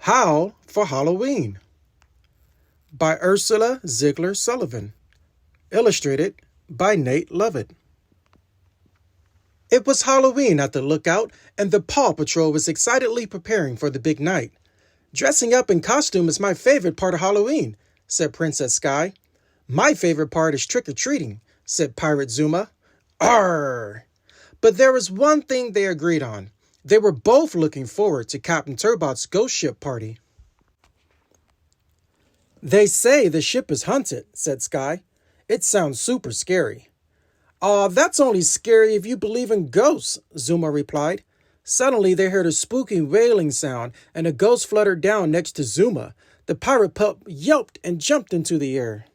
Howl for Halloween by Ursula Ziegler Sullivan. Illustrated by Nate Lovett. It was Halloween at the lookout, and the Paw Patrol was excitedly preparing for the big night. "Dressing up in costume is my favorite part of Halloween," said Princess Sky. "My favorite part is trick-or-treating," said Pirate Zuma. Arr! But there was one thing they agreed on. They were both looking forward to Captain Turbot's ghost ship party. "They say the ship is haunted," said Sky. "It sounds super scary." "Aw, that's only scary if you believe in ghosts," Zuma replied. Suddenly they heard a spooky wailing sound, and a ghost fluttered down next to Zuma. The pirate pup yelped and jumped into the air.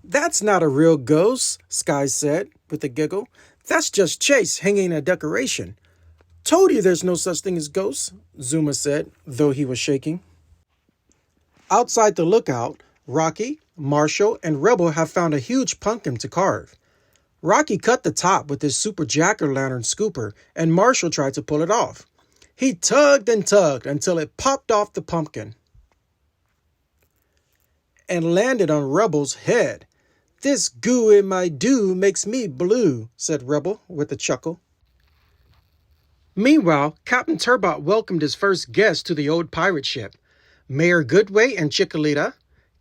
"That's not a real ghost," Sky said, with a giggle. "That's just Chase hanging a decoration." "Told you there's no such thing as ghosts," Zuma said, though he was shaking. Outside the lookout, Rocky, Marshall, and Rebel have found a huge pumpkin to carve. Rocky cut the top with his super jack-o'-lantern scooper, and Marshall tried to pull it off. He tugged and tugged until it popped off the pumpkin and landed on Rebel's head. "This goo in my dew makes me blue," said Rebel with a chuckle. Meanwhile, Captain Turbot welcomed his first guest to the old pirate ship. Mayor Goodway and Chicolita,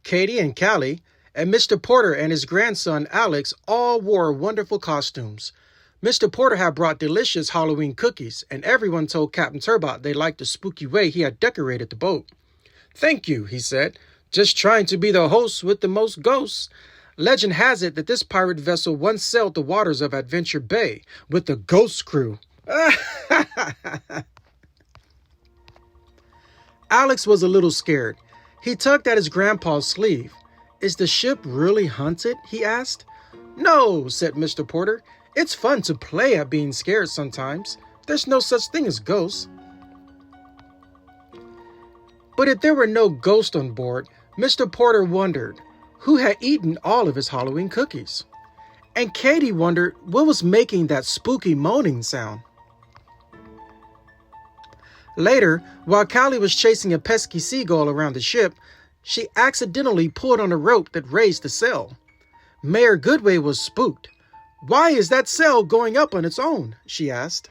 Katie and Callie, and Mr. Porter and his grandson Alex all wore wonderful costumes. Mr. Porter had brought delicious Halloween cookies, and everyone told Captain Turbot they liked the spooky way he had decorated the boat. "Thank you," he said. "Just trying to be the host with the most ghosts. Legend has it that this pirate vessel once sailed the waters of Adventure Bay with the ghost crew." Alex was a little scared. He tugged at his grandpa's sleeve. "Is the ship really haunted?" he asked. "No," said Mr. Porter. "It's fun to play at being scared sometimes. There's no such thing as ghosts." But if there were no ghosts on board, Mr. Porter wondered who had eaten all of his Halloween cookies. And Katie wondered what was making that spooky moaning sound. Later, while Callie was chasing a pesky seagull around the ship, she accidentally pulled on a rope that raised the sail. Mayor Goodway was spooked. "Why is that sail going up on its own?" she asked.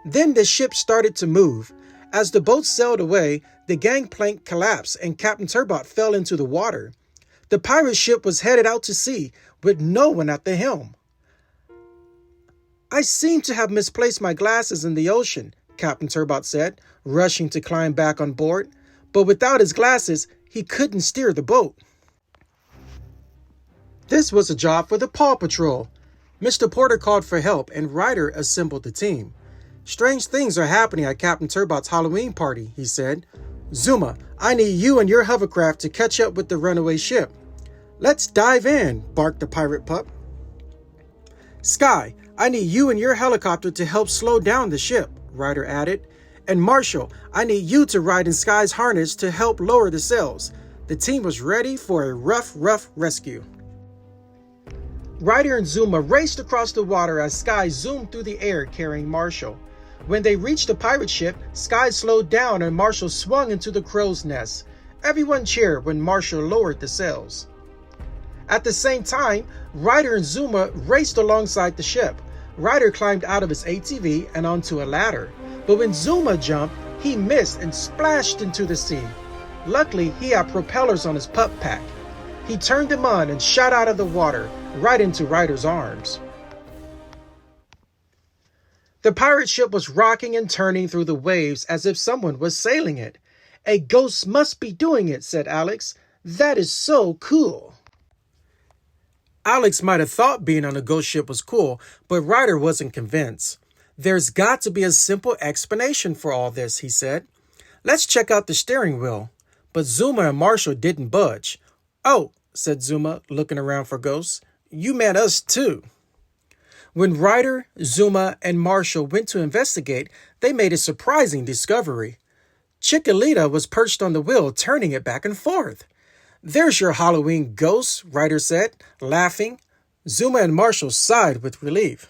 Then the ship started to move. As the boat sailed away, the gangplank collapsed and Captain Turbot fell into the water. The pirate ship was headed out to sea with no one at the helm. "I seem to have misplaced my glasses in the ocean," Captain Turbot said, rushing to climb back on board. But without his glasses, he couldn't steer the boat. This was a job for the Paw Patrol. Mr. Porter called for help, and Ryder assembled the team. "Strange things are happening at Captain Turbot's Halloween party," he said. "Zuma, I need you and your hovercraft to catch up with the runaway ship." "Let's dive in," barked the pirate pup. "Sky, I need you and your helicopter to help slow down the ship," Ryder added. "And Marshall, I need you to ride in Sky's harness to help lower the sails." The team was ready for a rough rescue. Ryder and Zuma raced across the water as Sky zoomed through the air carrying Marshall. When they reached the pirate ship, Sky slowed down and Marshall swung into the crow's nest. Everyone cheered when Marshall lowered the sails. At the same time, Ryder and Zuma raced alongside the ship. Ryder climbed out of his ATV and onto a ladder. But when Zuma jumped, he missed and splashed into the sea. Luckily, he had propellers on his pup pack. He turned them on and shot out of the water, right into Ryder's arms. The pirate ship was rocking and turning through the waves as if someone was sailing it. "A ghost must be doing it," said Alex. "That is so cool." Alex might have thought being on a ghost ship was cool, but Ryder wasn't convinced. "There's got to be a simple explanation for all this," he said. "Let's check out the steering wheel." But Zuma and Marshall didn't budge. "Oh," said Zuma, looking around for ghosts. "You meant us too." When Ryder, Zuma, and Marshall went to investigate, they made a surprising discovery. Chicolita was perched on the wheel, turning it back and forth. "There's your Halloween ghost," Ryder said, laughing. Zuma and Marshall sighed with relief.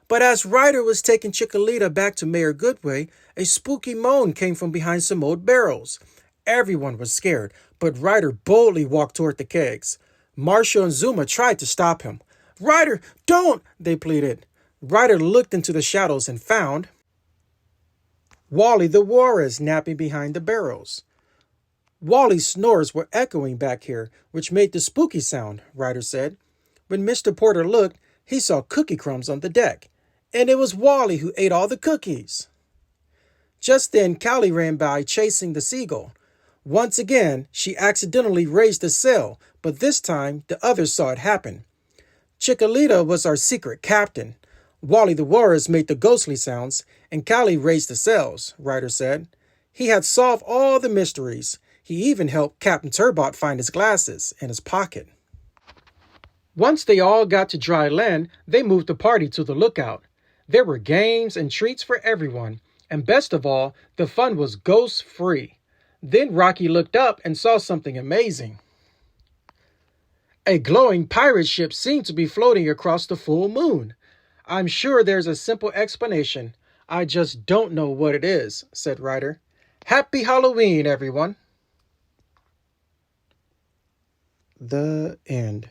But as Ryder was taking Chicolita back to Mayor Goodway, A spooky moan came from behind some old barrels. Everyone was scared, but Ryder boldly walked toward the kegs. Marshall and Zuma tried to stop him. Ryder, don't, they pleaded. Ryder looked into the shadows and found Wally the walrus napping behind the barrels. Wally's snores were echoing back here, which made the spooky sound, Ryder said. When Mr. Porter looked, he saw cookie crumbs on the deck, and it was Wally who ate all the cookies. Just then, Callie ran by chasing the seagull. Once again, she accidentally raised the sail, but this time the others saw it happen. Chicolita was our secret captain. Wally the walrus made the ghostly sounds, and Callie raised the sails, Ryder said. He had solved all the mysteries. He even helped Captain Turbot find his glasses in his pocket. Once they all got to dry land, they moved the party to the lookout. There were games and treats for everyone, and best of all, the fun was ghost-free. Then Rocky looked up and saw something amazing. A glowing pirate ship seemed to be floating across the full moon. I'm sure there's a simple explanation. I just don't know what it is, said Ryder. Happy Halloween, everyone. The end.